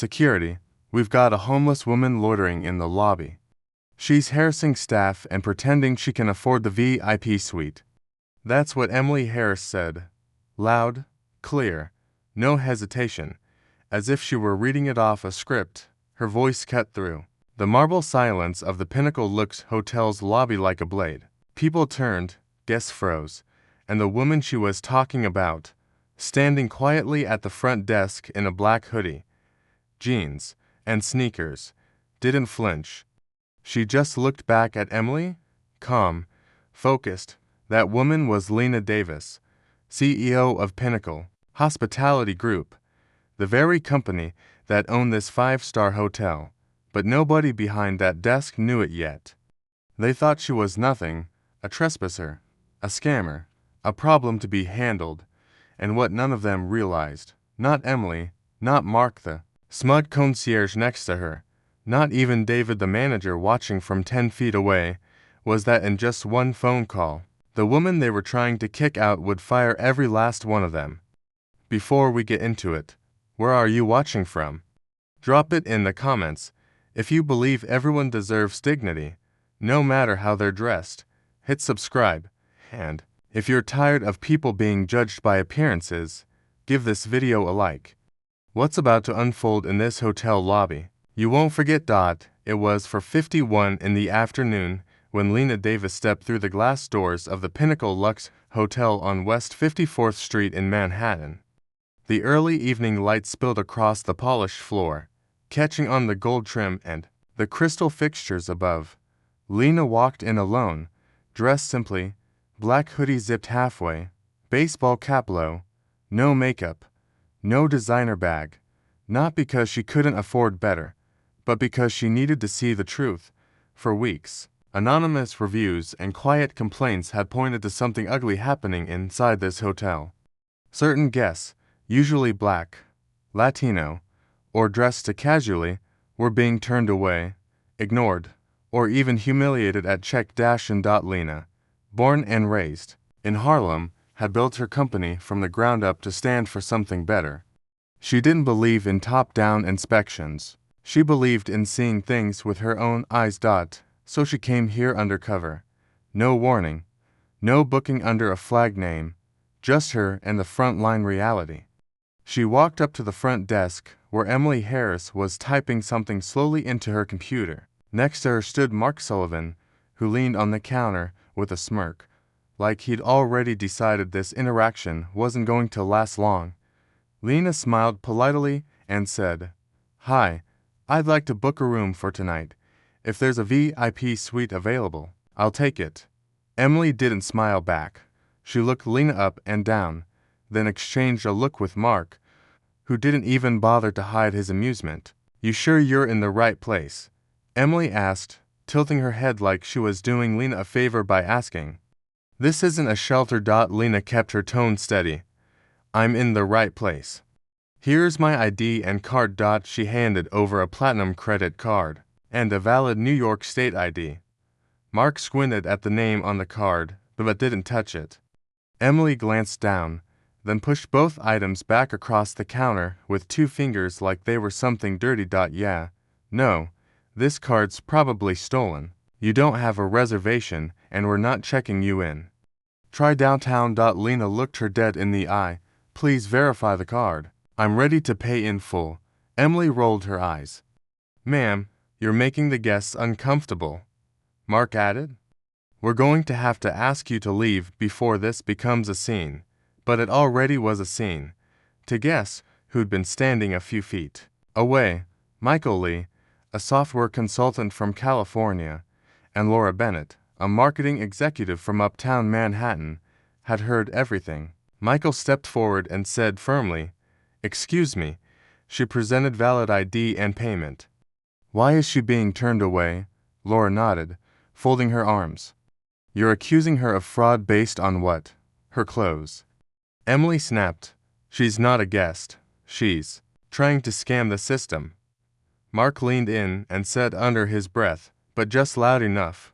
Security, we've got a homeless woman loitering in the lobby. She's harassing staff and pretending she can afford the VIP suite. That's what Emily Harris said. Loud, clear, no hesitation, as if she were reading it off a script. Her voice cut through the marble silence of the Pinnacle Lux Hotel's lobby like a blade. People turned, guests froze, and the woman she was talking about, standing quietly at the front desk in a black hoodie, jeans, and sneakers, didn't flinch. She just looked back at Emily, calm, focused. That woman was Lena Davis, CEO of Pinnacle Hospitality Group, the very company that owned this five-star hotel. But nobody behind that desk knew it yet. They thought she was nothing, a trespasser, a scammer, a problem to be handled. And what none of them realized, not Emily, not Mark the smug concierge next to her, not even David the manager watching from 10 feet away, was that in just one phone call, the woman they were trying to kick out would fire every last one of them. Before we get into it, where are you watching from? Drop it in the comments. If you believe everyone deserves dignity, no matter how they're dressed, hit subscribe. And if you're tired of people being judged by appearances, give this video a like. What's about to unfold in this hotel lobby? You won't forget. It was 4:51 in the afternoon when Lena Davis stepped through the glass doors of the Pinnacle Lux Hotel on West 54th Street in Manhattan. The early evening light spilled across the polished floor, catching on the gold trim and the crystal fixtures above. Lena walked in alone, dressed simply, black hoodie zipped halfway, baseball cap low, no makeup, no designer bag, not because she couldn't afford better, but because she needed to see the truth. For weeks, anonymous reviews and quiet complaints had pointed to something ugly happening inside this hotel. Certain guests, usually black, Latino, or dressed too casually, were being turned away, ignored, or even humiliated at check-in. Lena, born and raised in Harlem, had built her company from the ground up to stand for something better. She didn't believe in top-down inspections. She believed in seeing things with her own eyes. So she came here undercover. No warning, no booking under a flag name, just her and the front-line reality. She walked up to the front desk, where Emily Harris was typing something slowly into her computer. Next to her stood Mark Sullivan, who leaned on the counter with a smirk, like he'd already decided this interaction wasn't going to last long. Lena smiled politely and said, "Hi, I'd like to book a room for tonight. If there's a VIP suite available, I'll take it." Emily didn't smile back. She looked Lena up and down, then exchanged a look with Mark, who didn't even bother to hide his amusement. "You sure you're in the right place?" Emily asked, tilting her head like she was doing Lena a favor by asking. "This isn't a shelter." Lena kept her tone steady. "I'm in the right place. Here's my ID and card." She handed over a platinum credit card and a valid New York State ID. Mark squinted at the name on the card, but didn't touch it. Emily glanced down, then pushed both items back across the counter with two fingers like they were something dirty. "Yeah, no, this card's probably stolen. You don't have a reservation, and we're not checking you in. Try downtown." Lena looked her dead in the eye. "Please verify the card. I'm ready to pay in full." Emily rolled her eyes. "Ma'am, you're making the guests uncomfortable," Mark added. "We're going to have to ask you to leave before this becomes a scene." But it already was a scene. To guests who'd been standing a few feet away, Michael Lee, a software consultant from California, and Laura Bennett, a marketing executive from uptown Manhattan, had heard everything. Michael stepped forward and said firmly, "Excuse me." She presented valid ID and payment. "Why is she being turned away?" Laura nodded, folding her arms. "You're accusing her of fraud based on what?" "Her clothes." Emily snapped. "She's not a guest. She's trying to scam the system." Mark leaned in and said under his breath, but just loud enough,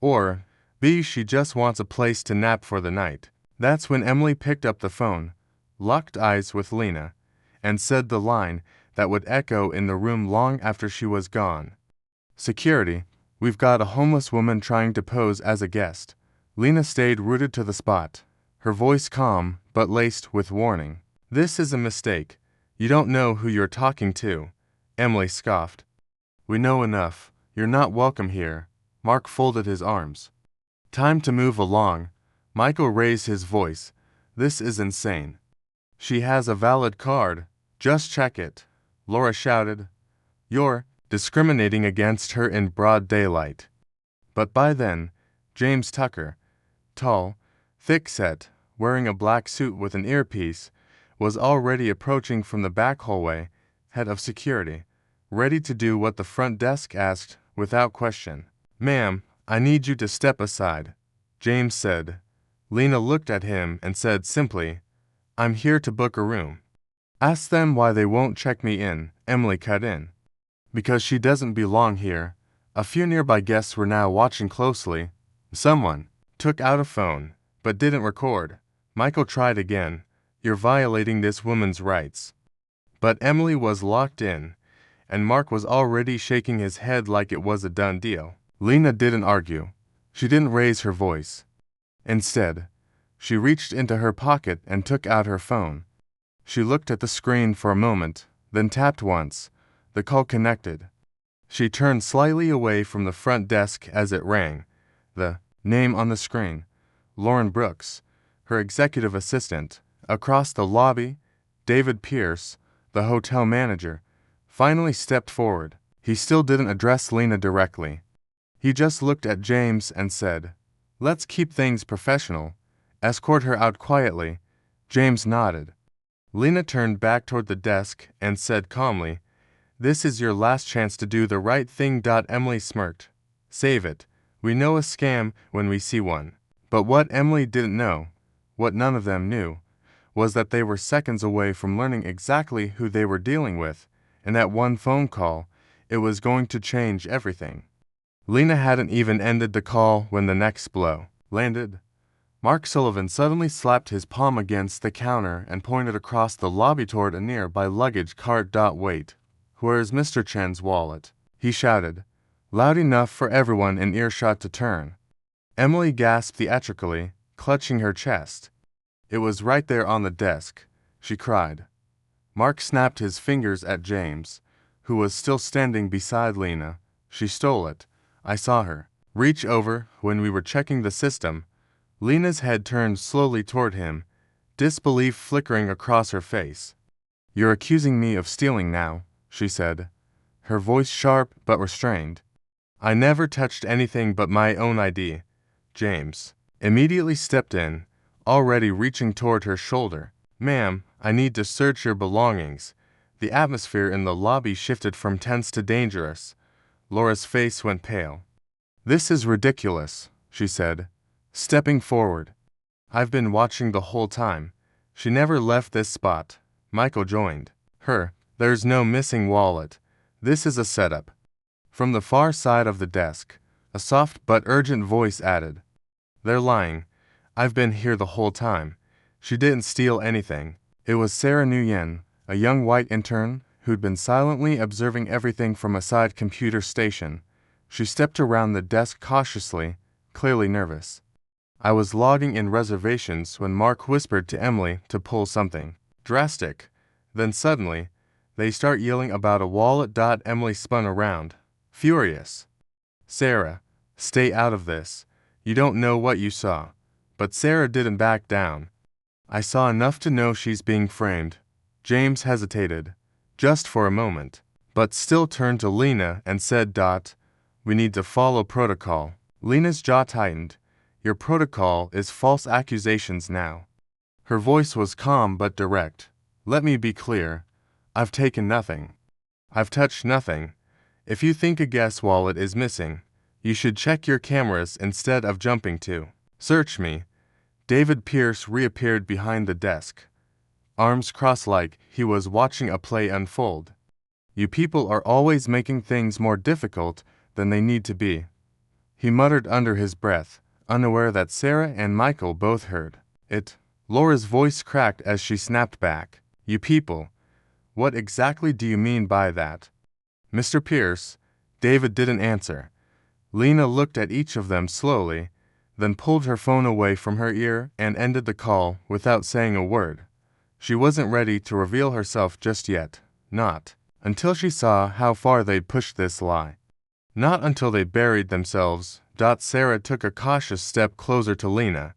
"Or, B, she just wants a place to nap for the night." That's when Emily picked up the phone, locked eyes with Lena, and said the line that would echo in the room long after she was gone. "Security, we've got a homeless woman trying to pose as a guest." Lena stayed rooted to the spot, her voice calm but laced with warning. "This is a mistake. You don't know who you're talking to," Emily scoffed. "We know enough. You're not welcome here." Mark folded his arms. "Time to move along." Michael raised his voice. "This is insane." "She has a valid card. Just check it," Laura shouted. "You're discriminating against her in broad daylight." But by then, James Tucker, tall, thick-set, wearing a black suit with an earpiece, was already approaching from the back hallway, head of security, ready to do what the front desk asked without question. "Ma'am, I need you to step aside," James said. Lena looked at him and said simply, "I'm here to book a room." "Ask them why they won't check me in," Emily cut in. "Because she doesn't belong here." A few nearby guests were now watching closely. Someone took out a phone, but didn't record. Michael tried again. "You're violating this woman's rights." But Emily was locked in, and Mark was already shaking his head like it was a done deal. Lena didn't argue. She didn't raise her voice. Instead, she reached into her pocket and took out her phone. She looked at the screen for a moment, then tapped once. The call connected. She turned slightly away from the front desk as it rang. The name on the screen, Lauren Brooks, her executive assistant. Across the lobby, David Pierce, the hotel manager, finally stepped forward. He still didn't address Lena directly. He just looked at James and said, "Let's keep things professional. Escort her out quietly." James nodded. Lena turned back toward the desk and said calmly, "This is your last chance to do the right thing." Emily smirked. "Save it. We know a scam when we see one." But what Emily didn't know, what none of them knew, was that they were seconds away from learning exactly who they were dealing with, and that one phone call, it was going to change everything. Lena hadn't even ended the call when the next blow landed. Mark Sullivan suddenly slapped his palm against the counter and pointed across the lobby toward a nearby luggage cart. "Wait. Where's Mr. Chen's wallet?" he shouted, loud enough for everyone in earshot to turn. Emily gasped theatrically, clutching her chest. "It was right there on the desk," she cried. Mark snapped his fingers at James, who was still standing beside Lena. "She stole it. I saw her reach over when we were checking the system." Lena's head turned slowly toward him, disbelief flickering across her face. "You're accusing me of stealing now," she said, her voice sharp but restrained. "I never touched anything but my own ID." James immediately stepped in, already reaching toward her shoulder. "Ma'am, I need to search your belongings." The atmosphere in the lobby shifted from tense to dangerous. Laura's face went pale. "This is ridiculous," she said, stepping forward. "I've been watching the whole time. She never left this spot." Michael joined her. "There's no missing wallet. This is a setup." From the far side of the desk, a soft but urgent voice added, "They're lying. I've been here the whole time. She didn't steal anything." It was Sarah Nguyen, a young white intern who'd been silently observing everything from a side computer station. She stepped around the desk cautiously, clearly nervous. "I was logging in reservations when Mark whispered to Emily to pull something drastic. Then suddenly, they start yelling about a wallet." Emily spun around, furious. "Sarah, stay out of this. You don't know what you saw." But Sarah didn't back down. "I saw enough to know she's being framed." James hesitated, just for a moment, but still turned to Lena and said, "We need to follow protocol." Lena's jaw tightened. "Your protocol is false accusations now." Her voice was calm but direct. "Let me be clear. I've taken nothing. I've touched nothing. If you think a guest wallet is missing, you should check your cameras instead of jumping to search me." David Pierce reappeared behind the desk, arms crossed like he was watching a play unfold. "You people are always making things more difficult than they need to be," he muttered under his breath, unaware that Sarah and Michael both heard it. Laura's voice cracked as she snapped back, "You people, What exactly do you mean by that? Mr. Pierce. David didn't answer. Lena looked at each of them slowly, then pulled her phone away from her ear and ended the call without saying a word. She wasn't ready to reveal herself just yet, not until she saw how far they'd pushed this lie. Not until they buried themselves. Sarah took a cautious step closer to Lena.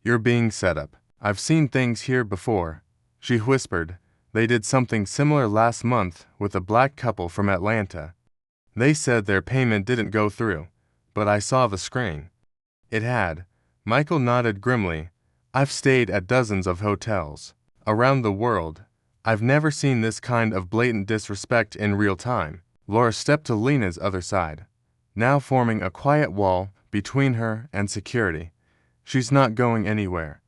You're being set up. I've seen things here before, she whispered. They did something similar last month with a black couple from Atlanta. They said their payment didn't go through, but I saw the screen. It had. Michael nodded grimly. I've stayed at dozens of hotels around the world. I've never seen this kind of blatant disrespect in real time. Laura stepped to Lena's other side, now forming a quiet wall between her and security. She's not going anywhere.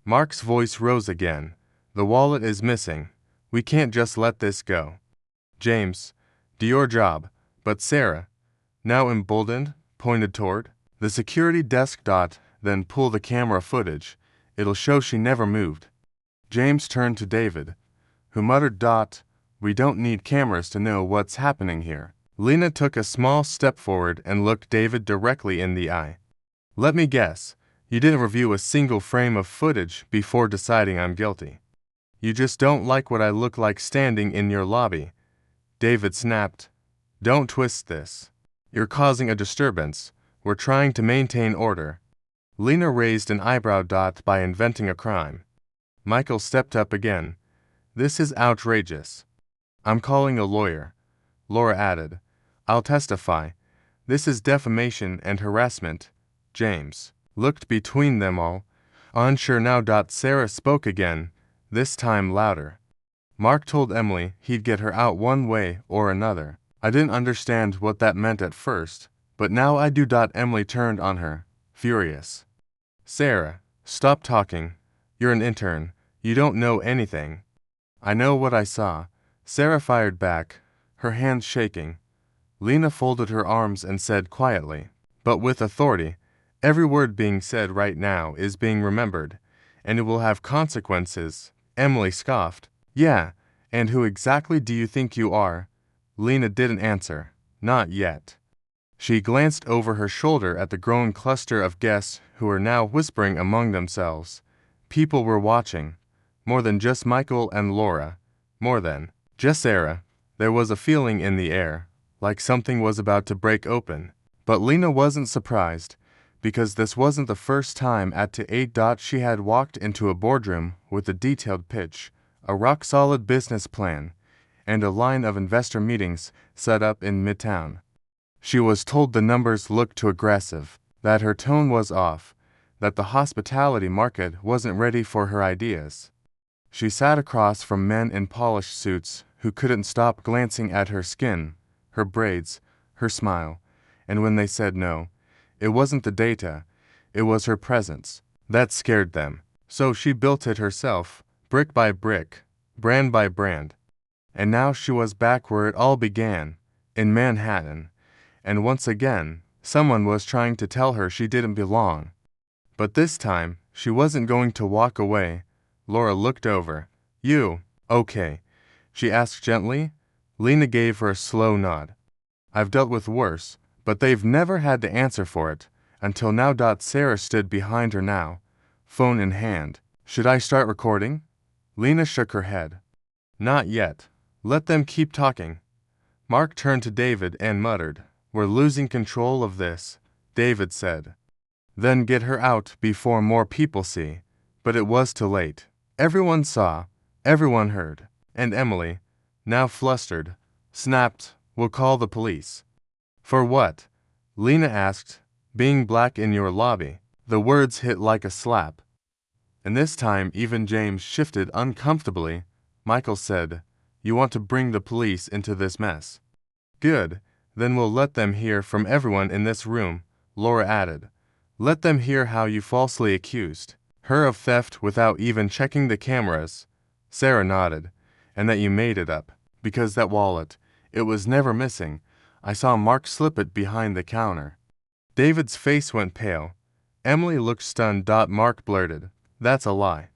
Mark's voice rose again. The wallet is missing. We can't just let this go. James, do your job. But Sarah, now emboldened, pointed toward the security desk. Then pull the camera footage. It'll show she never moved. James turned to David, who muttered, We don't need cameras to know what's happening here. Lena took a small step forward and looked David directly in the eye. Let me guess, you didn't review a single frame of footage before deciding I'm guilty. You just don't like what I look like standing in your lobby. David snapped. Don't twist this. You're causing a disturbance. We're trying to maintain order. Lena raised an eyebrow. By inventing a crime. Michael stepped up again. This is outrageous. I'm calling a lawyer. Laura added. I'll testify. This is defamation and harassment. James looked between them all, unsure now. Sarah spoke again, this time louder. Mark told Emily he'd get her out one way or another. I didn't understand what that meant at first, but now I do. Emily turned on her, furious. Sarah, stop talking. You're an intern. You don't know anything. I know what I saw. Sarah fired back, her hands shaking. Lena folded her arms and said quietly, but with authority, every word being said right now is being remembered, and it will have consequences. Emily scoffed. Yeah, and who exactly do you think you are? Lena didn't answer. Not yet. She glanced over her shoulder at the growing cluster of guests who were now whispering among themselves. People were watching. More than just Michael and Laura. More than just Sarah. There was a feeling in the air, like something was about to break open. But Lena wasn't surprised, because this wasn't the first time at to 8. She had walked into a boardroom with a detailed pitch, a rock-solid business plan, and a line of investor meetings set up in Midtown. She was told the numbers looked too aggressive, that her tone was off, that the hospitality market wasn't ready for her ideas. She sat across from men in polished suits who couldn't stop glancing at her skin, her braids, her smile, and when they said no, it wasn't the data, it was her presence. That scared them. So she built it herself, brick by brick, brand by brand. And now she was back where it all began, in Manhattan. And once again, someone was trying to tell her she didn't belong. But this time, she wasn't going to walk away. Laura looked over. You, okay? She asked gently. Lena gave her a slow nod. I've dealt with worse, but they've never had to answer for it, until now. Sarah stood behind her now, phone in hand. Should I start recording? Lena shook her head. Not yet. Let them keep talking. Mark turned to David and muttered. We're losing control of this, David said. Then get her out before more people see. But it was too late. Everyone saw, everyone heard, and Emily, now flustered, snapped, We'll call the police. For what? Lena asked, being black in your lobby. The words hit like a slap. And this time even James shifted uncomfortably. Michael said, You want to bring the police into this mess? Good, then we'll let them hear from everyone in this room, Laura added. Let them hear how you falsely accused her of theft without even checking the cameras. Sarah nodded. And that you made it up, because that wallet, it was never missing. I saw Mark slip it behind the counter. David's face went pale. Emily looked stunned. Mark blurted, That's a lie.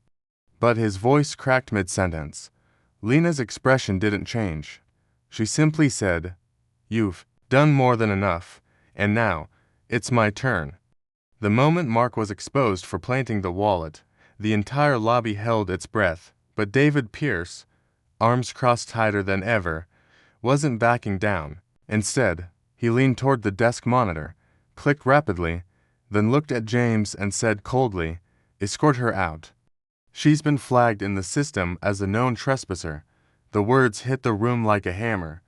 But his voice cracked mid-sentence. Lena's expression didn't change. She simply said, "You've done more than enough, and now, it's my turn." The moment Mark was exposed for planting the wallet, the entire lobby held its breath, but David Pierce, arms crossed tighter than ever, wasn't backing down. Instead, he leaned toward the desk monitor, clicked rapidly, then looked at James and said coldly, "Escort her out. She's been flagged in the system as a known trespasser." The words hit the room like a hammer.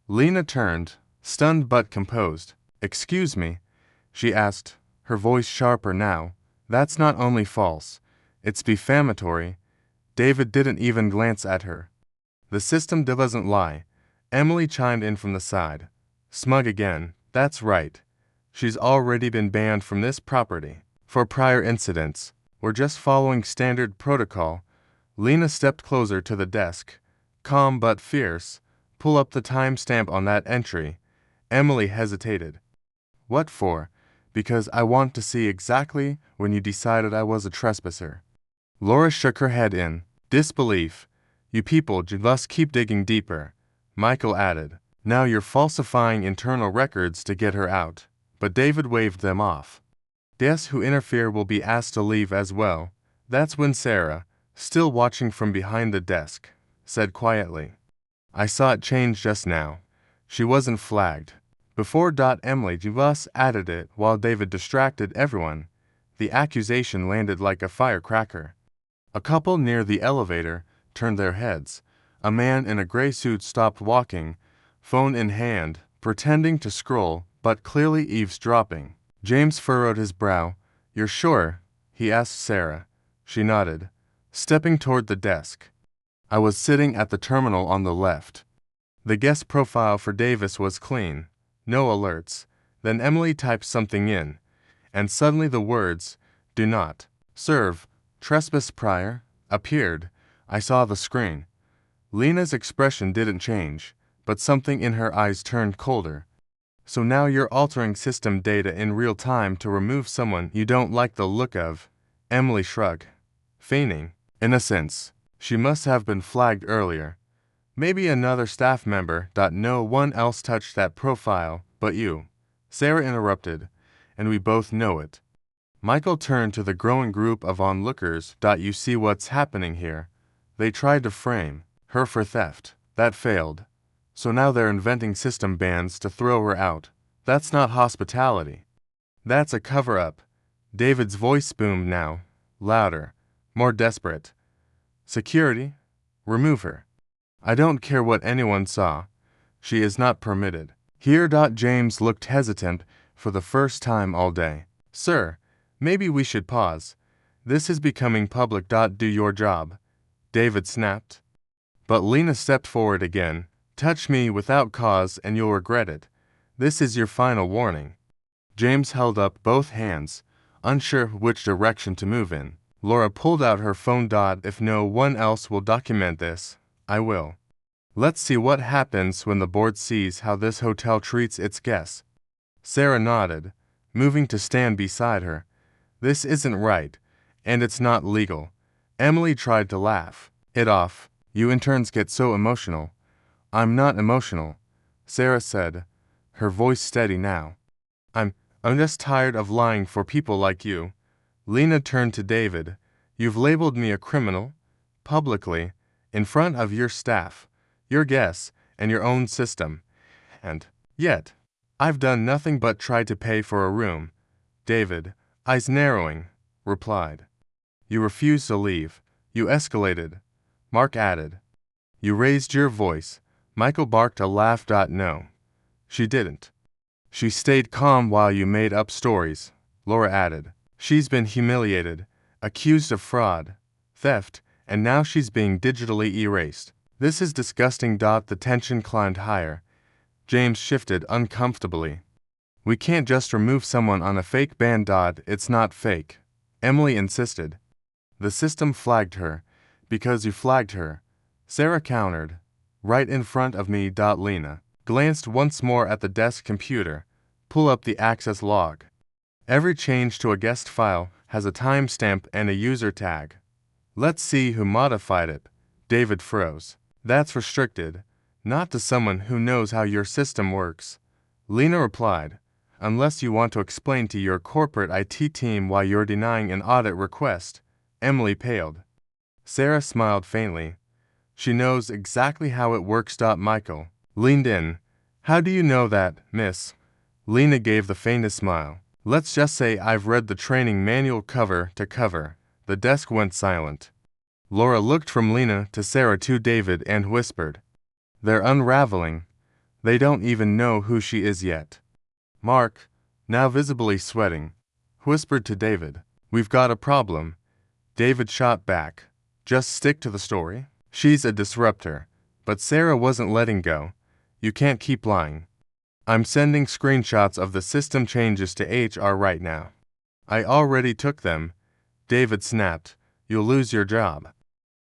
Lena turned, stunned but composed. "Excuse me?" she asked, her voice sharper now. "That's not only false, it's defamatory." David didn't even glance at her. "The system doesn't lie," Emily chimed in from the side. Smug again. "That's right. She's already been banned from this property for prior incidents. We're just following standard protocol." Lena stepped closer to the desk, calm but fierce. "Pull up the timestamp on that entry." Emily hesitated. "What for?" "Because I want to see exactly when you decided I was a trespasser." Laura shook her head in disbelief. "You people just keep digging deeper," Michael added. "Now you're falsifying internal records to get her out." But David waved them off. "Guess who interfere will be asked to leave as well." That's when Sarah, still watching from behind the desk, said quietly, "I saw it change just now. She wasn't flagged." Before Emily just added it while David distracted everyone. The accusation landed like a firecracker. A couple near the elevator turned their heads. A man in a gray suit stopped walking, phone in hand, pretending to scroll, but clearly eavesdropping. James furrowed his brow. "You're sure?" he asked Sarah. She nodded, stepping toward the desk. "I was sitting at the terminal on the left." The guest profile for Davis was clean. No alerts. Then Emily typed something in, and suddenly the words, "Do not serve trespass prior," appeared. I saw the screen. Lena's expression didn't change, but something in her eyes turned colder. "So now you're altering system data in real time to remove someone you don't like the look of?" Emily shrugged. "Feigning. In a sense. She must have been flagged earlier. Maybe another staff member. No one else touched that profile but you," Sarah interrupted, "and we both know it." Michael turned to the growing group of onlookers. "You see what's happening here? They tried to frame her for theft. That failed. So now they're inventing system bans to throw her out. That's not hospitality. That's a cover-up." David's voice boomed now, louder, more desperate. "Security, remove her. I don't care what anyone saw. She is not permitted." Here. James looked hesitant for the first time all day. "Sir, maybe we should pause. This is becoming public. Do your job," David snapped. But Lena stepped forward again. "Touch me without cause and you'll regret it. This is your final warning." James held up both hands, unsure which direction to move in. Laura pulled out her phone. "If no one else will document this, I will. Let's see what happens when the board sees how this hotel treats its guests." Sarah nodded, moving to stand beside her. "This isn't right, and it's not legal." Emily tried to laugh it off. "You interns get so emotional." "I'm not emotional," Sarah said, her voice steady now. I'm just tired of lying for people like you." Lena turned to David. "You've labeled me a criminal, publicly, in front of your staff, your guests, and your own system. And yet, I've done nothing but try to pay for a room." David, eyes narrowing, replied. "You refused to leave. You escalated." Mark added. "You raised your voice." Michael barked a laugh. "No, she didn't. She stayed calm while you made up stories," Laura added. "She's been humiliated, accused of fraud, theft, and now she's being digitally erased. This is disgusting." The tension climbed higher. James shifted uncomfortably. "We can't just remove someone on a fake ban. It's not fake," Emily insisted. "The system flagged her, because you flagged her," Sarah countered. "Right in front of me." Lena glanced once more at the desk computer. "Pull up the access log. Every change to a guest file has a timestamp and a user tag." "Let's see who modified it." David froze. That's restricted, not to someone who knows how your system works. Lena replied, unless you want to explain to your corporate IT team why you're denying an audit request. Emily paled. Sarah smiled faintly. She knows exactly how it works. Michael leaned in. How do you know that, miss? Lena gave the faintest smile. Let's just say I've read the training manual cover to cover. The desk went silent. Laura looked from Lena to Sarah to David and whispered, they're unraveling. They don't even know who she is yet. Mark, now visibly sweating, whispered to David, we've got a problem. David shot back, just stick to the story. She's a disruptor. But Sarah wasn't letting go. You can't keep lying. I'm sending screenshots of the system changes to HR right now. I already took them. David snapped. You'll lose your job.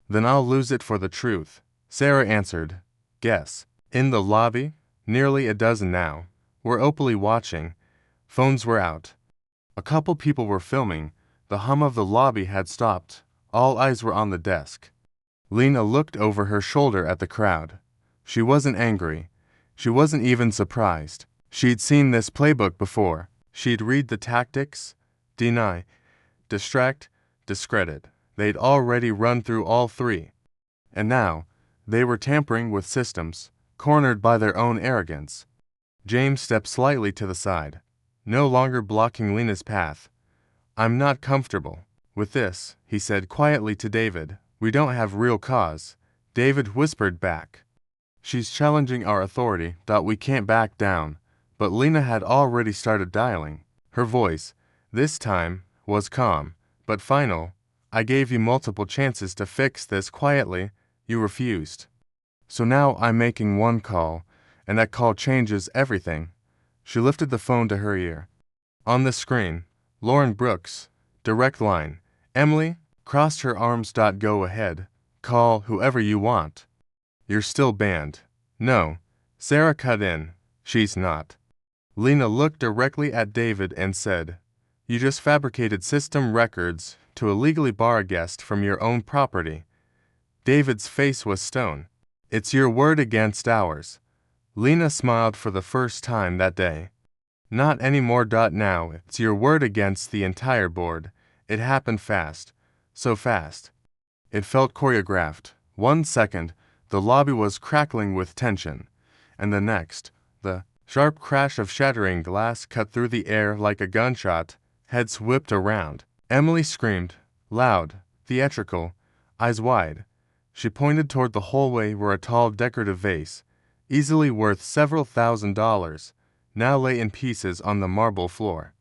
Then I'll lose it for the truth. Sarah answered. Guess. In the lobby, nearly a dozen now, were opally watching. Phones were out. A couple people were filming. The hum of the lobby had stopped. All eyes were on the desk. Lena looked over her shoulder at the crowd. She wasn't angry. She wasn't even surprised. She'd seen this playbook before. She'd read the tactics, deny, distract, discredit. They'd already run through all three. And now, they were tampering with systems, cornered by their own arrogance. James stepped slightly to the side, no longer blocking Lena's path. I'm not comfortable with this, he said quietly to David. We don't have real cause. David whispered back. She's challenging our authority. We can't back down. But Lena had already started dialing. Her voice, this time, was calm, but final. I gave you multiple chances to fix this quietly. You refused. So now I'm making one call, and that call changes everything. She lifted the phone to her ear. On the screen, Lauren Brooks, direct line. Emily, crossed her arms. Go ahead. Call whoever you want. You're still banned. No. Sarah cut in. She's not. Lena looked directly at David and said, you just fabricated system records to illegally bar a guest from your own property. David's face was stone. It's your word against ours. Lena smiled for the first time that day. Not anymore. Now it's your word against the entire board. It happened fast. So fast. It felt choreographed. 1 second, the lobby was crackling with tension. And the next, the sharp crash of shattering glass cut through the air like a gunshot. Heads whipped around. Emily screamed, loud, theatrical, eyes wide. She pointed toward the hallway where a tall decorative vase, easily worth several $1,000s, now lay in pieces on the marble floor.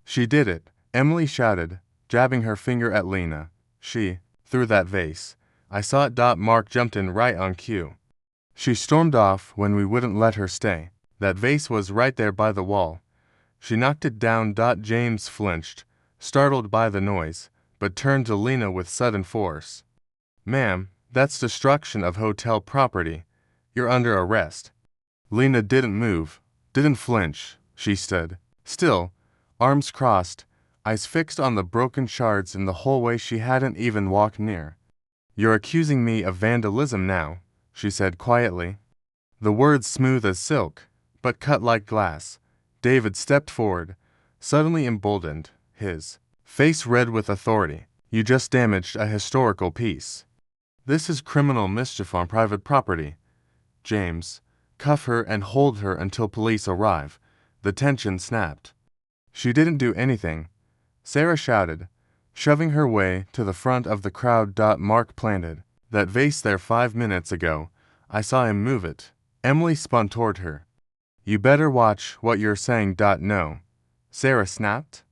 She did it, Emily shouted, jabbing her finger at Lena. She threw that vase. I saw it. Mark jumped in right on cue. She stormed off when we wouldn't let her stay. That vase was right there by the wall. She knocked it down. James flinched, startled by the noise, but turned to Lena with sudden force. Ma'am, that's destruction of hotel property. You're under arrest. Lena didn't move, didn't flinch. She stood still, arms crossed, eyes fixed on the broken shards in the hallway she hadn't even walked near. You're accusing me of vandalism now, she said quietly. The words smooth as silk, but cut like glass. David stepped forward, suddenly emboldened, his face red with authority. You just damaged a historical piece. This is criminal mischief on private property. James, cuff her and hold her until police arrive. The tension snapped. She didn't do anything. Sarah shouted, shoving her way to the front of the crowd. Mark planted that vase there 5 minutes ago. I saw him move it. Emily spun toward her. You better watch what you're saying. No. Sarah snapped.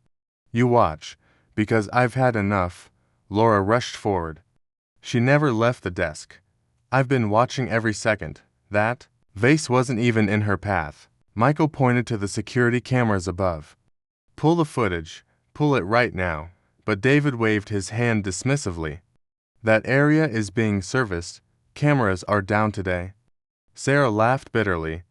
You watch, because I've had enough. Laura rushed forward. She never left the desk. I've been watching every second. That vase wasn't even in her path. Michael pointed to the security cameras above. Pull the footage. Pull it right now. But David waved his hand dismissively. That area is being serviced. Cameras are down today. Sarah laughed bitterly.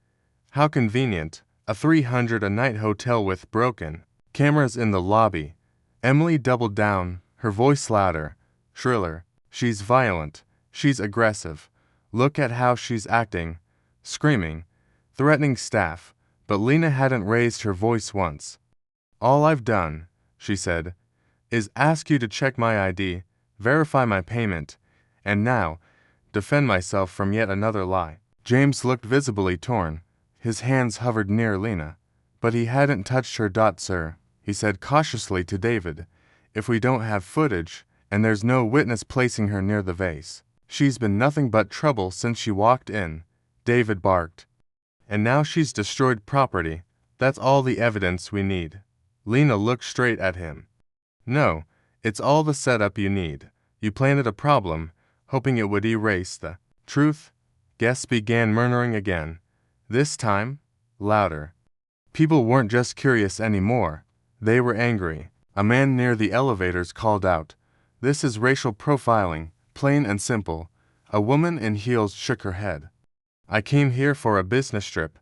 How convenient. A $300 a night hotel with broken cameras in the lobby. Emily doubled down, her voice louder, shriller. She's violent. She's aggressive. Look at how she's acting, screaming, threatening staff, but Lena hadn't raised her voice once. All I've done, she said, is ask you to check my ID, verify my payment, and now, defend myself from yet another lie. James looked visibly torn. His hands hovered near Lena. But he hadn't touched her. Sir, he said cautiously to David, if we don't have footage, and there's no witness placing her near the vase. She's been nothing but trouble since she walked in, David barked. And now she's destroyed property. That's all the evidence we need. Lena looked straight at him. No, it's all the setup you need. You planted a problem, hoping it would erase the truth. Guests began murmuring again. This time, louder. People weren't just curious anymore. They were angry. A man near the elevators called out, "This is racial profiling, plain and simple." A woman in heels shook her head. I came here for a business trip,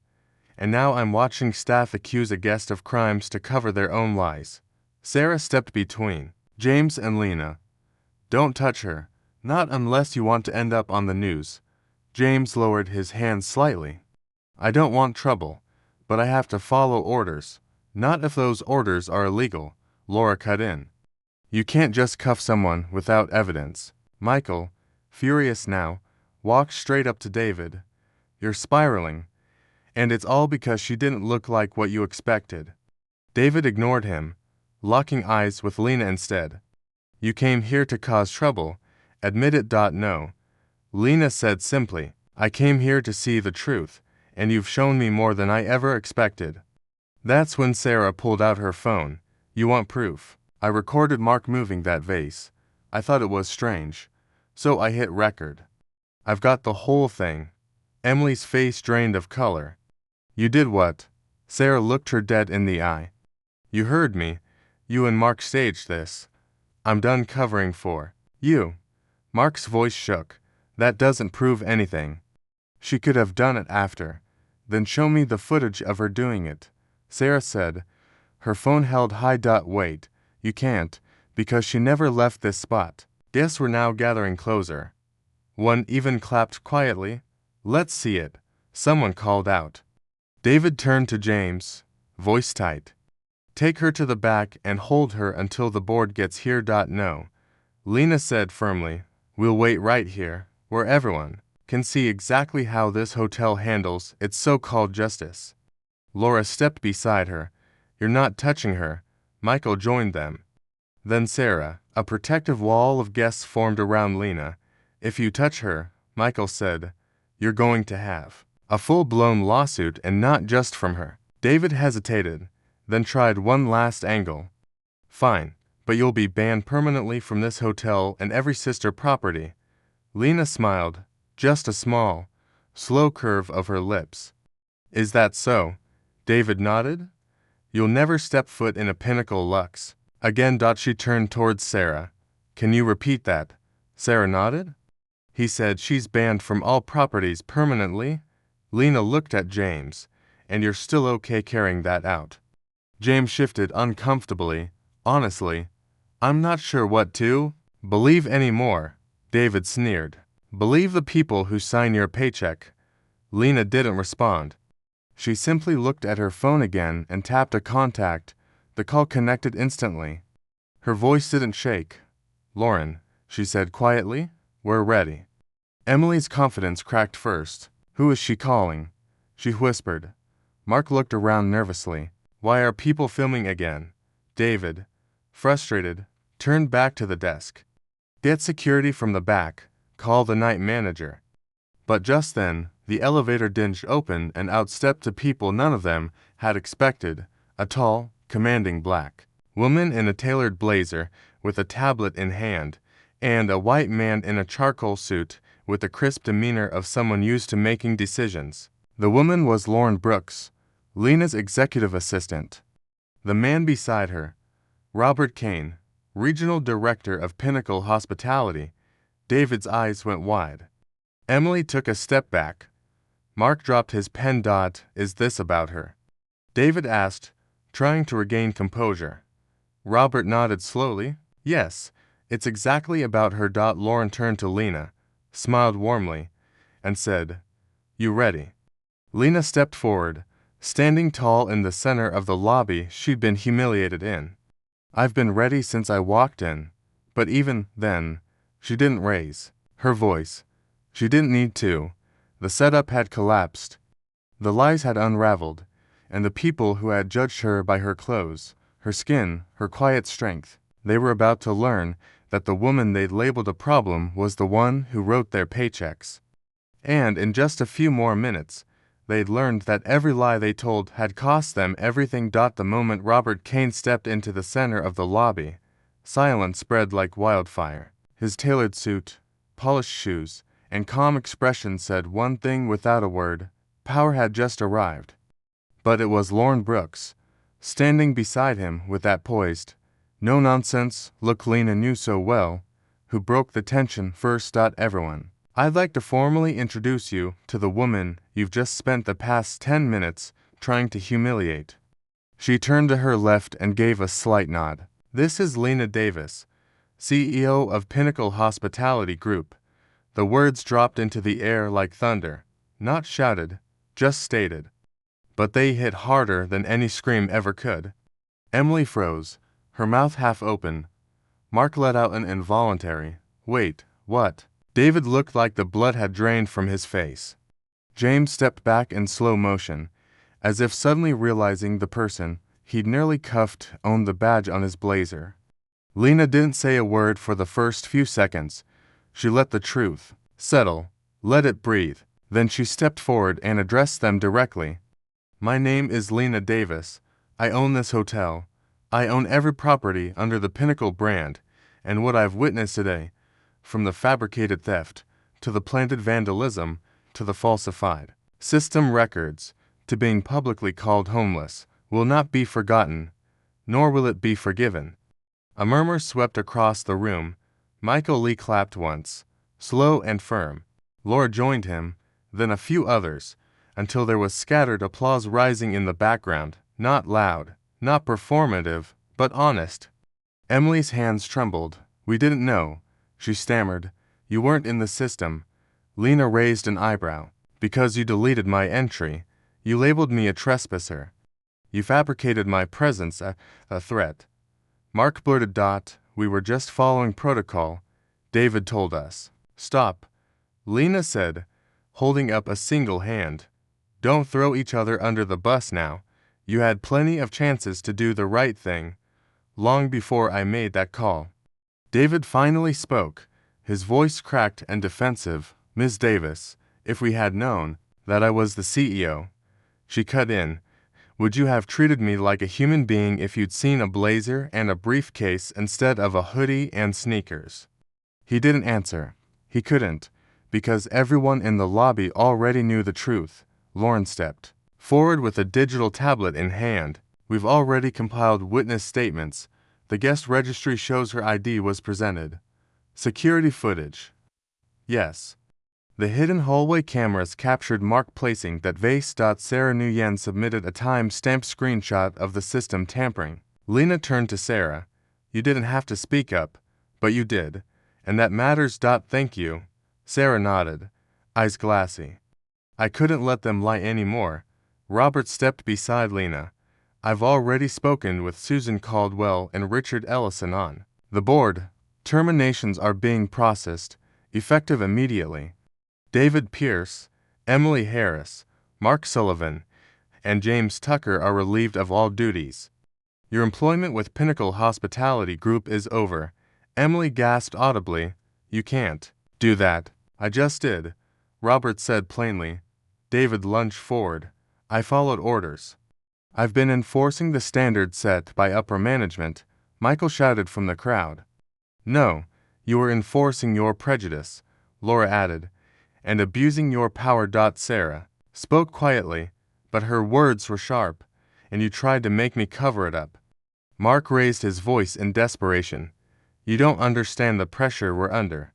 and now I'm watching staff accuse a guest of crimes to cover their own lies. Sarah stepped between James and Lena. Don't touch her, not unless you want to end up on the news. James lowered his hands slightly. I don't want trouble, but I have to follow orders. Not if those orders are illegal, Laura cut in. You can't just cuff someone without evidence. Michael, furious now, walked straight up to David. You're spiraling, and it's all because she didn't look like what you expected. David ignored him, locking eyes with Lena instead. You came here to cause trouble. Admit it. No. Lena said simply, I came here to see the truth, and you've shown me more than I ever expected. That's when Sarah pulled out her phone. You want proof? I recorded Mark moving that vase. I thought it was strange, so I hit record. I've got the whole thing. Emily's face drained of color. You did what? Sarah looked her dead in the eye. You heard me. You and Mark staged this. I'm done covering for you. Mark's voice shook. That doesn't prove anything. She could have done it after. Then show me the footage of her doing it. Sarah said. Her phone held high. Wait, you can't, because she never left this spot. Guests were now gathering closer. One even clapped quietly. Let's see it, someone called out. David turned to James, voice tight. Take her to the back and hold her until the board gets here. No. Lena said firmly. We'll wait right here, where everyone can see exactly how this hotel handles its so-called justice. Laura stepped beside her. You're not touching her. Michael joined them. Then Sarah. A protective wall of guests formed around Lena. If you touch her, Michael said, you're going to have a full-blown lawsuit, and not just from her. David hesitated, then tried one last angle. Fine, but you'll be banned permanently from this hotel and every sister property. Lena smiled, just a small, slow curve of her lips. Is that so? David nodded. You'll never step foot in a Pinnacle Luxe. Again. She turned towards Sarah. Can you repeat that? Sarah nodded. He said she's banned from all properties permanently. Lena looked at James. And you're still okay carrying that out? James shifted uncomfortably. Honestly, I'm not sure what to believe anymore. David sneered. Believe the people who sign your paycheck. Lena didn't respond. She simply looked at her phone again and tapped a contact. The call connected instantly. Her voice didn't shake. Lauren, she said quietly, we're ready. Emily's confidence cracked first. Who is she calling? She whispered. Mark looked around nervously. Why are people filming again? David, frustrated, turned back to the desk. Get security from the back. Call the night manager. But just then, the elevator dinged open and out stepped a people none of them had expected, a tall, commanding black woman in a tailored blazer with a tablet in hand, and a white man in a charcoal suit with the crisp demeanor of someone used to making decisions. The woman was Lauren Brooks, Lena's executive assistant. The man beside her, Robert Kane, regional director of Pinnacle Hospitality. David's eyes went wide. Emily took a step back. Mark dropped his pen. Is this about her? David asked, trying to regain composure. Robert nodded slowly. Yes, it's exactly about her. Lauren turned to Lena, smiled warmly. and said, "You ready?" Lena stepped forward, standing tall in the center of the lobby she'd been humiliated in. "I've been ready since I walked in." But even then, she didn't raise her voice. She didn't need to. The setup had collapsed. The lies had unraveled, and the people who had judged her by her clothes, her skin, her quiet strength, they were about to learn that the woman they'd labeled a problem was the one who wrote their paychecks. And in just a few more minutes, they'd learned that every lie they told had cost them everything. The moment Robert Kane stepped into the center of the lobby, silence spread like wildfire. His tailored suit, polished shoes, and calm expression said one thing without a word: power had just arrived. But it was Lauren Brooks, standing beside him with that poised, no-nonsense look Lena knew so well, who broke the tension first. "Everyone, I'd like to formally introduce you to the woman you've just spent the past 10 minutes trying to humiliate." She turned to her left and gave a slight nod. "This is Lena Davis, CEO of Pinnacle Hospitality Group." The words dropped into the air like thunder, not shouted, just stated. But they hit harder than any scream ever could. Emily froze, her mouth half open. Mark let out an involuntary, "Wait, what?" David looked like the blood had drained from his face. James stepped back in slow motion, as if suddenly realizing the person he'd nearly cuffed owned the badge on his blazer. Lena didn't say a word for the first few seconds. She let the truth settle, let it breathe. Then she stepped forward and addressed them directly. "My name is Lena Davis. I own this hotel. I own every property under the Pinnacle brand, and what I've witnessed today, from the fabricated theft, to the planted vandalism, to the falsified system records, to being publicly called homeless, will not be forgotten, nor will it be forgiven." A murmur swept across the room. Michael Lee clapped once, slow and firm. Laura joined him, then a few others, until there was scattered applause rising in the background, not loud, not performative, but honest. Emily's hands trembled. "We didn't know," she stammered. "You weren't in the system." Lena raised an eyebrow. "Because you deleted my entry. You labeled me a trespasser. You fabricated my presence a threat." Mark blurted. "We were just following protocol," David told us. "Stop," Lena said, holding up a single hand. "Don't throw each other under the bus now. You had plenty of chances to do the right thing, long before I made that call." David finally spoke, his voice cracked and defensive. "Ms. Davis, if we had known that I was the CEO," she cut in, "would you have treated me like a human being if you'd seen a blazer and a briefcase instead of a hoodie and sneakers?" He didn't answer. He couldn't, because everyone in the lobby already knew the truth. Lauren stepped forward with a digital tablet in hand. "We've already compiled witness statements. The guest registry shows her ID was presented. Security footage." "Yes." The hidden hallway cameras captured Mark placing that vase. Sarah Nguyen submitted a time-stamped screenshot of the system tampering. Lena turned to Sarah. "You didn't have to speak up, but you did, and that matters. Thank you." Sarah nodded, eyes glassy. "I couldn't let them lie anymore." Robert stepped beside Lena. "I've already spoken with Susan Caldwell and Richard Ellison on the board. Terminations are being processed, effective immediately. David Pierce, Emily Harris, Mark Sullivan, and James Tucker are relieved of all duties. Your employment with Pinnacle Hospitality Group is over." Emily gasped audibly. "You can't do that." "I just did," Robert said plainly. David lunged forward. "I followed orders. I've been enforcing the standards set by upper management," Michael shouted from the crowd. "No, you were enforcing your prejudice," Laura added, "and abusing your power." Sarah spoke quietly, but her words were sharp. "And you tried to make me cover it up." Mark raised his voice in desperation. "You don't understand the pressure we're under.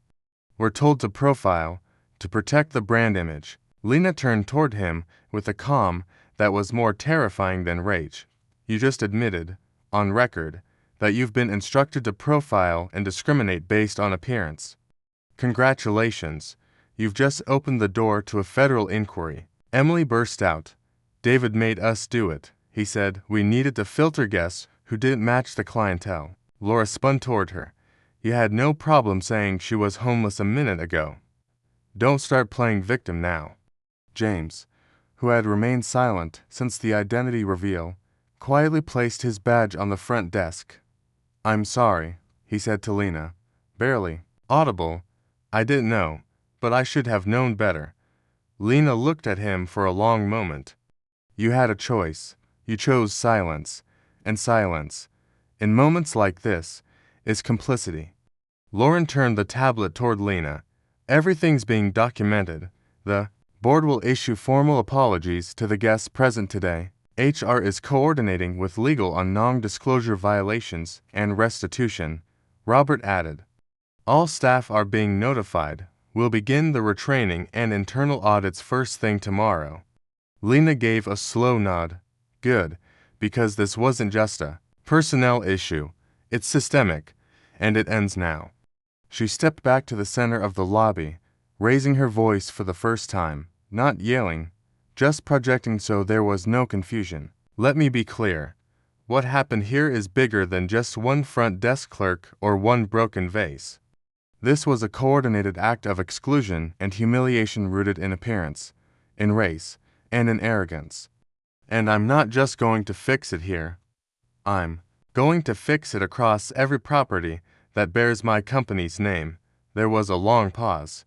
We're told to profile, to protect the brand image." Lena turned toward him with a calm that was more terrifying than rage. "You just admitted, on record, that you've been instructed to profile and discriminate based on appearance. Congratulations, You've just opened the door to a federal inquiry. Emily burst out. David made us do it. He said we needed to filter guests who didn't match the clientele. Laura spun toward her. You had no problem saying she was homeless a minute ago. Don't start playing victim now. James, who had remained silent since the identity reveal, quietly placed his badge on the front desk. I'm sorry, he said to Lena, barely audible. I didn't know, but I should have known better. Lena looked at him for a long moment. You had a choice. You chose silence, and silence, in moments like this, is complicity. Lauren turned the tablet toward Lena. Everything's being documented. The board will issue formal apologies to the guests present today. HR is coordinating with legal on non-disclosure violations and restitution, Robert added. All staff are being notified. We'll begin the retraining and internal audits first thing tomorrow. Lena gave a slow nod. Good, because this wasn't just a personnel issue. It's systemic, and it ends now. She stepped back to the center of the lobby, raising her voice for the first time, not yelling, just projecting so there was no confusion. Let me be clear. What happened here is bigger than just one front desk clerk or one broken vase. This was a coordinated act of exclusion and humiliation rooted in appearance, in race, and in arrogance. And I'm not just going to fix it here. I'm going to fix it across every property that bears my company's name. There was a long pause.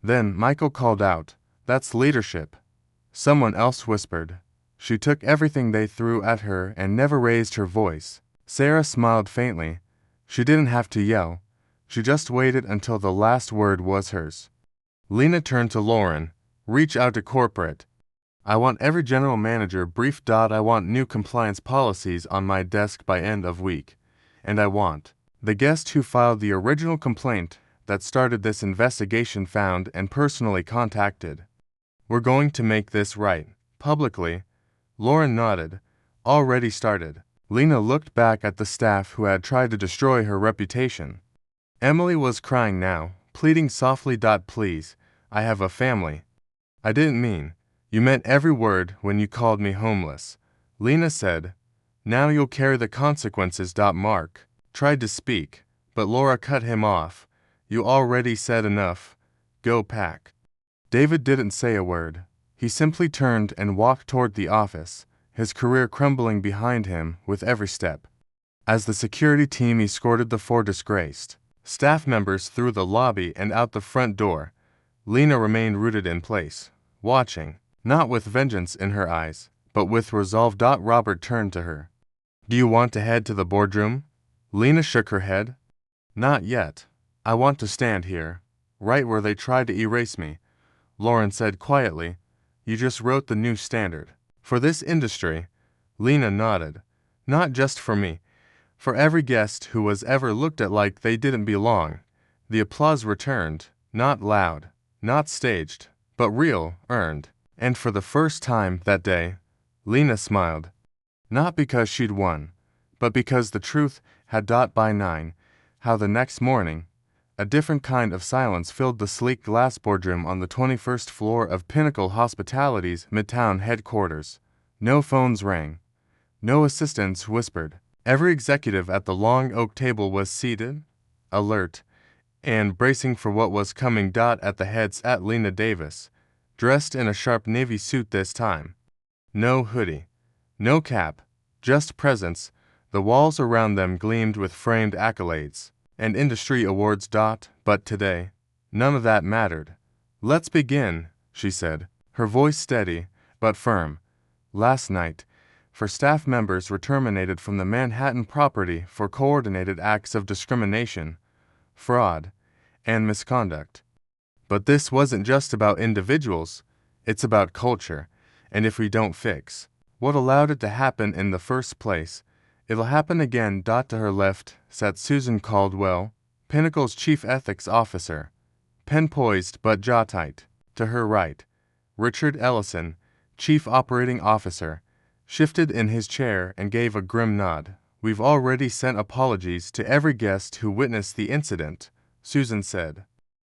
Then Michael called out, That's leadership. Someone else whispered. She took everything they threw at her and never raised her voice. Sarah smiled faintly. She didn't have to yell. She just waited until the last word was hers. Lena turned to Lauren. Reach out to corporate. I want every general manager briefed. I want new compliance policies on my desk by end of week. And I want the guest who filed the original complaint that started this investigation found and personally contacted. We're going to make this right, publicly. Lauren nodded. Already started. Lena looked back at the staff who had tried to destroy her reputation. Emily was crying now, pleading softly. Please, I have a family. I didn't mean. You meant every word when you called me homeless. Lena said. Now you'll carry the consequences. Mark tried to speak, but Laura cut him off. You already said enough. Go pack. David didn't say a word. He simply turned and walked toward the office, his career crumbling behind him with every step. As the security team escorted the four disgraced staff members through the lobby and out the front door, Lena remained rooted in place, watching, not with vengeance in her eyes, but with resolve. Robert turned to her. Do you want to head to the boardroom? Lena shook her head. Not yet. I want to stand here, right where they tried to erase me. Lauren said quietly. You just wrote the new standard. For this industry. Lena nodded. Not just for me. For every guest who was ever looked at like they didn't belong. The applause returned, not loud, not staged, but real, earned. And for the first time that day, Lena smiled. Not because she'd won, but because the truth had. By 9, how the next morning, a different kind of silence filled the sleek glass boardroom on the 21st floor of Pinnacle Hospitality's Midtown headquarters. No phones rang. No assistants whispered. Every executive at the long oak table was seated, alert, and bracing for what was coming. At the head sat Lena Davis, dressed in a sharp navy suit this time. No hoodie, no cap, just presence. The walls around them gleamed with framed accolades and industry awards. But today, none of that mattered. Let's begin, she said, her voice steady but firm. Last night, for staff members were terminated from the Manhattan property for coordinated acts of discrimination, fraud, and misconduct. But this wasn't just about individuals, it's about culture, and if we don't fix what allowed it to happen in the first place, it'll happen again. To her left sat Susan Caldwell, Pinnacle's chief ethics officer, pen poised but jaw tight. To her right, Richard Ellison, chief operating officer, shifted in his chair and gave a grim nod. We've already sent apologies to every guest who witnessed the incident, Susan said.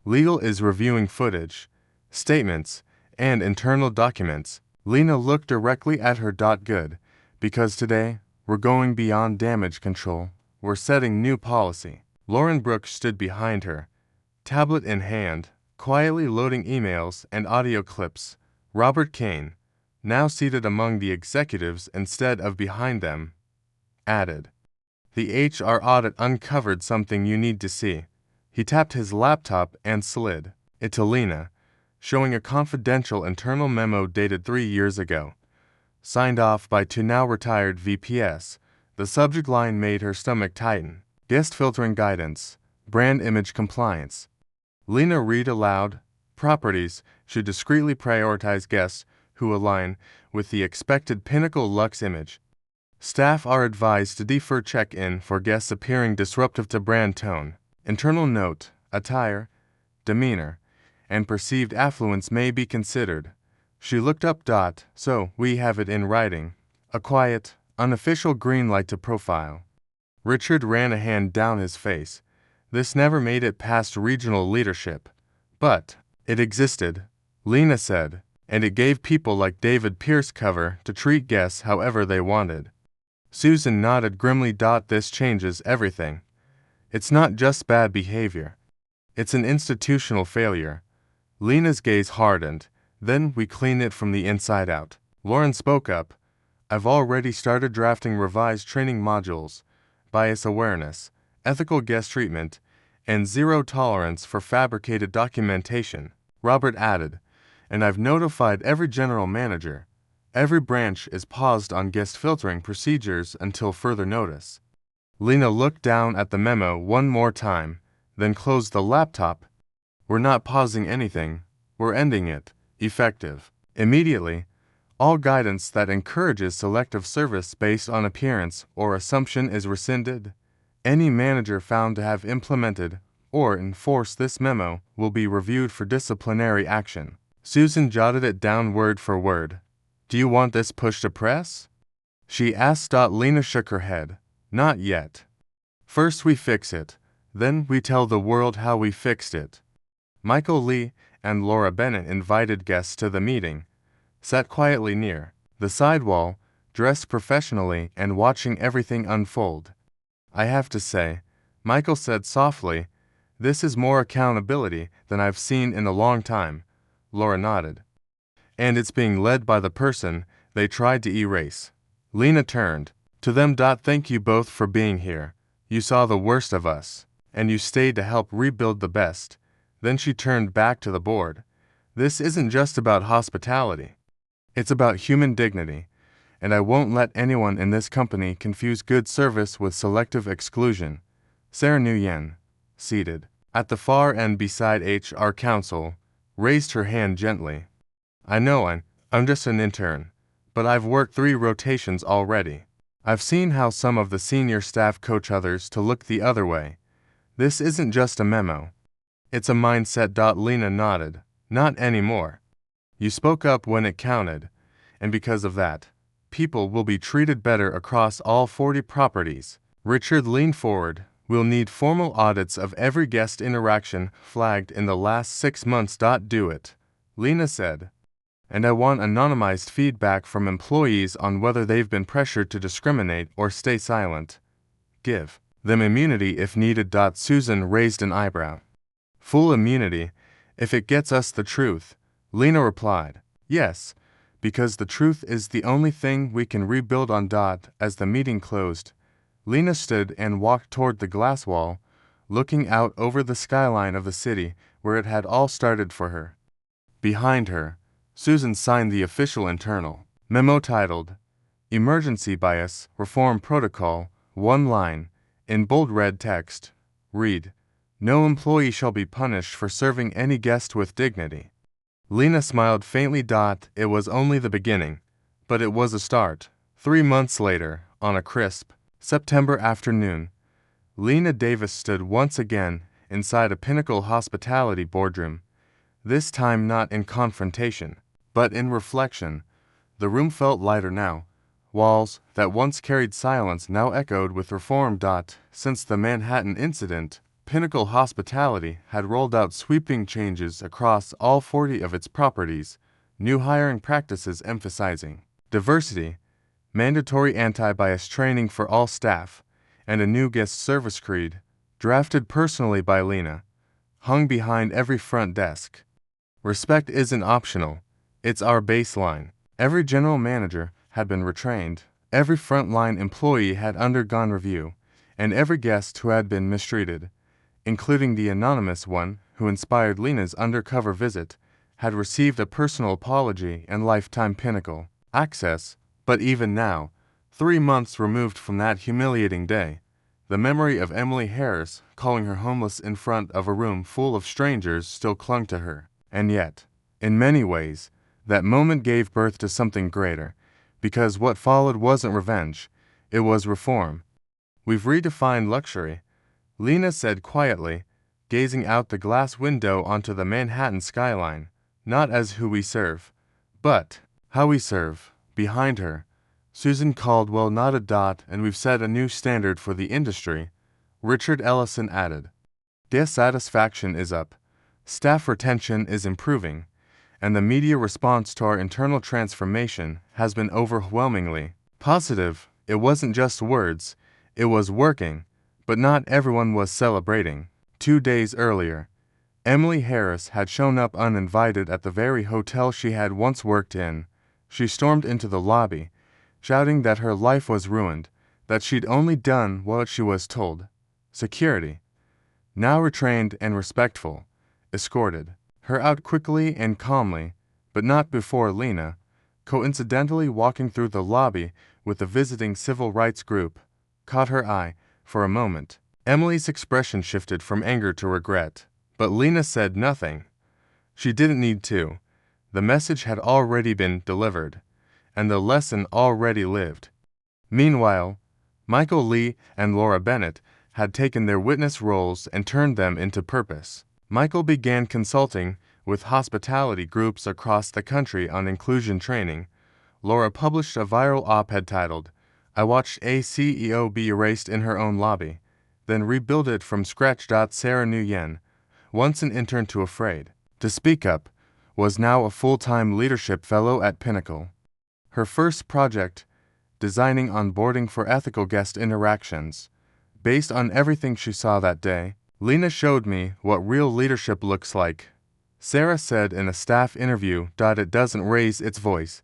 Legal is reviewing footage, statements, and internal documents. Lena looked directly at her. Good, because today, we're going beyond damage control. We're setting new policy. Lauren Brooks stood behind her, tablet in hand, quietly loading emails and audio clips. Robert Kane, now seated among the executives instead of behind them, added, "The HR audit uncovered something you need to see." He tapped his laptop and slid it to Lena, showing a confidential internal memo dated 3 years ago, signed off by two now-retired VPs. The subject line made her stomach tighten. Guest filtering guidance, brand image compliance. Lena read aloud, "Properties should discreetly prioritize guests who align with the expected Pinnacle Lux image. Staff are advised to defer check-in for guests appearing disruptive to brand tone. Internal note, attire, demeanor, and perceived affluence may be considered." She looked up. "So, we have it in writing." A quiet, unofficial green light to profile. Richard ran a hand down his face. This never made it past regional leadership. But it existed, Lena said, and it gave people like David Pierce cover to treat guests however they wanted. Susan nodded grimly. "This changes everything. It's not just bad behavior. It's an institutional failure." Lena's gaze hardened. "Then we clean it from the inside out." Lauren spoke up. "I've already started drafting revised training modules, bias awareness, ethical guest treatment, and zero tolerance for fabricated documentation." Robert added, "And I've notified every general manager. Every branch is paused on guest filtering procedures until further notice." Lena looked down at the memo one more time, then closed the laptop. "We're not pausing anything, we're ending it, effective immediately. All guidance that encourages selective service based on appearance or assumption is rescinded. Any manager found to have implemented or enforced this memo will be reviewed for disciplinary action." Susan jotted it down word for word. "Do you want this pushed to press?" she asked. Lena shook her head. "Not yet. First we fix it, then we tell the world how we fixed it." Michael Lee and Laura Bennett, invited guests to the meeting, sat quietly near the sidewall, dressed professionally and watching everything unfold. "I have to say," Michael said softly, "this is more accountability than I've seen in a long time." Laura nodded. "And it's being led by the person they tried to erase." Lena turned to them. "Thank you both for being here. You saw the worst of us, and you stayed to help rebuild the best." Then she turned back to the board. "This isn't just about hospitality. It's about human dignity, and I won't let anyone in this company confuse good service with selective exclusion." Sarah Nguyen, seated at the far end beside HR counsel, raised her hand gently. "I know I'm just an intern, but I've worked 3 rotations already. I've seen how some of the senior staff coach others to look the other way. This isn't just a memo. It's a mindset." Lena nodded. "Not anymore. You spoke up when it counted, and because of that, people will be treated better across all 40 properties." Richard leaned forward. "We'll need formal audits of every guest interaction flagged in the last 6 months." "Do it," Lena said. "And I want anonymized feedback from employees on whether they've been pressured to discriminate or stay silent. Give them immunity if needed." Susan raised an eyebrow. "Full immunity, if it gets us the truth," Lena replied. "Yes, because the truth is the only thing we can rebuild on." As the meeting closed, Lena stood and walked toward the glass wall, looking out over the skyline of the city where it had all started for her. Behind her, Susan signed the official internal memo titled, "Emergency Bias Reform Protocol," one line, in bold red text. Read, "No employee shall be punished for serving any guest with dignity." Lena smiled faintly. It was only the beginning, but it was a start. 3 months later, on a crisp September afternoon, Lena Davis stood once again inside a Pinnacle hospitality boardroom, this time not in confrontation, but in reflection. The room felt lighter now. Walls that once carried silence now echoed with reform. Since the Manhattan incident, Pinnacle Hospitality had rolled out sweeping changes across all 40 of its properties, new hiring practices emphasizing diversity, mandatory anti-bias training for all staff, and a new guest service creed, drafted personally by Lena, hung behind every front desk. Respect isn't optional, it's our baseline. Every general manager had been retrained, every frontline employee had undergone review, and every guest who had been mistreated, including the anonymous one who inspired Lena's undercover visit, had received a personal apology and lifetime Pinnacle access. But even now, 3 months removed from that humiliating day, the memory of Emily Harris calling her homeless in front of a room full of strangers still clung to her. And yet, in many ways, that moment gave birth to something greater, because what followed wasn't revenge, it was reform. We've redefined luxury, Lena said quietly, gazing out the glass window onto the Manhattan skyline, not as who we serve, but how we serve. Behind her, Susan Caldwell nodded. And we've set a new standard for the industry, Richard Ellison added. Guest satisfaction is up, staff retention is improving, and the media response to our internal transformation has been overwhelmingly positive. It wasn't just words, it was working, but not everyone was celebrating. 2 days earlier, Emily Harris had shown up uninvited at the very hotel she had once worked in. She stormed into the lobby, shouting that her life was ruined, that she'd only done what she was told. Security, now retrained and respectful, escorted her out quickly and calmly, but not before Lena, coincidentally walking through the lobby with a visiting civil rights group, caught her eye for a moment. Emily's expression shifted from anger to regret, but Lena said nothing. She didn't need to. The message had already been delivered, and the lesson already lived. Meanwhile, Michael Lee and Laura Bennett had taken their witness roles and turned them into purpose. Michael began consulting with hospitality groups across the country on inclusion training. Laura published a viral op-ed titled, "I watched a CEO be erased in her own lobby, then rebuild it from scratch." Sarah Nguyen, once an intern to Afraid to Speak Up, was now a full-time leadership fellow at Pinnacle. Her first project, designing onboarding for ethical guest interactions, based on everything she saw that day. Lena showed me what real leadership looks like, Sarah said in a staff interview. It doesn't raise its voice,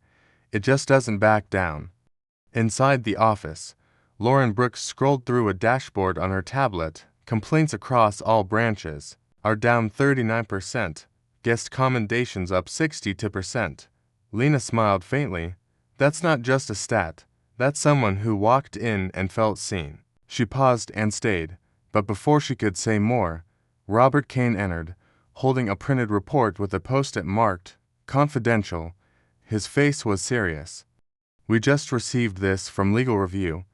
it just doesn't back down. Inside the office, Lauren Brooks scrolled through a dashboard on her tablet. Complaints across all branches are down 39%, guest commendations up 62%. Lena smiled faintly. That's not just a stat, that's someone who walked in and felt seen. She paused and stayed, but before she could say more, Robert Kane entered, holding a printed report with a post-it marked, "Confidential." His face was serious. "We just received this from Legal Review.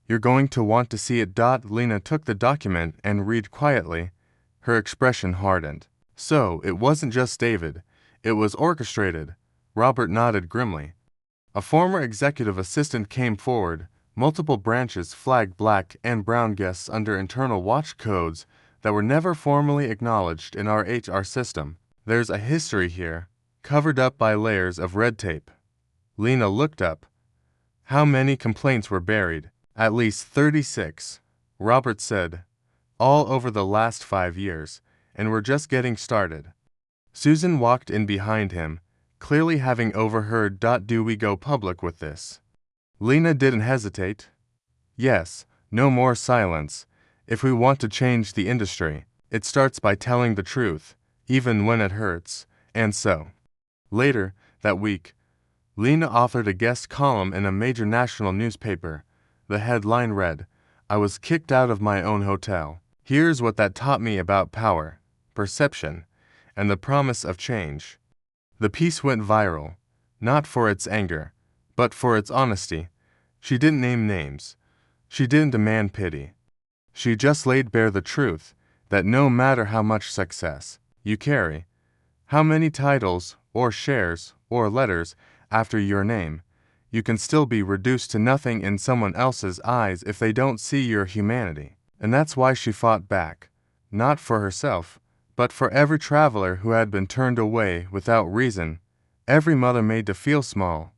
You're going to want to see it." Lena took the document and read quietly. Her expression hardened. So, it wasn't just David, it was orchestrated. Robert nodded grimly. A former executive assistant came forward. Multiple branches flagged black and brown guests under internal watch codes that were never formally acknowledged in our HR system. There's a history here, covered up by layers of red tape. Lena looked up. How many complaints were buried? At least 36, Robert said. All over the last 5 years, and we're just getting started. Susan walked in behind him, clearly having overheard. Do we go public with this? Lena didn't hesitate. Yes, no more silence. If we want to change the industry, it starts by telling the truth, even when it hurts. And so, later that week, Lena authored a guest column in a major national newspaper. The headline read, "I was kicked out of my own hotel. Here's what that taught me about power, perception, and the promise of change." The piece went viral, not for its anger, but for its honesty. She didn't name names. She didn't demand pity. She just laid bare the truth that no matter how much success you carry, how many titles or shares or letters after your name, you can still be reduced to nothing in someone else's eyes if they don't see your humanity. And that's why she fought back. not for herself, but for every traveler who had been turned away without reason, every mother made to feel small,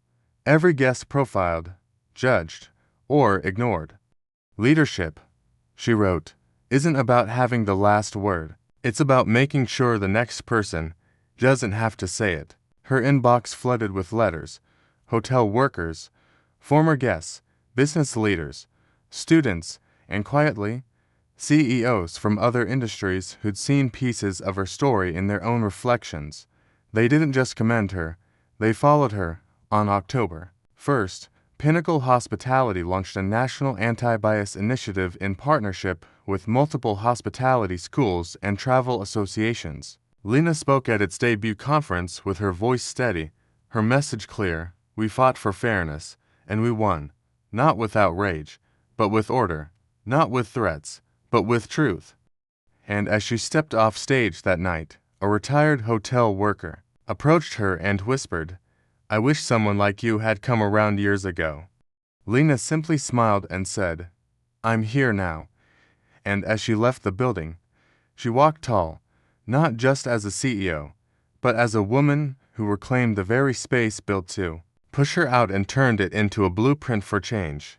every guest profiled, judged, or ignored. Leadership, she wrote, isn't about having the last word. It's about making sure the next person doesn't have to say it. Her inbox flooded with letters, hotel workers, former guests, business leaders, students, and quietly, CEOs from other industries who'd seen pieces of her story in their own reflections. They didn't just commend her, they followed her. On October 1st, Pinnacle Hospitality launched a national anti-bias initiative in partnership with multiple hospitality schools and travel associations. Lena spoke at its debut conference with her voice steady, her message clear. We fought for fairness, and we won, not with outrage, but with order, not with threats, but with truth. And as she stepped off stage that night, a retired hotel worker approached her and whispered, "I wish someone like you had come around years ago." Lena simply smiled and said, "I'm here now." And as she left the building, she walked tall, not just as a CEO, but as a woman who reclaimed the very space built to push her out and turned it into a blueprint for change.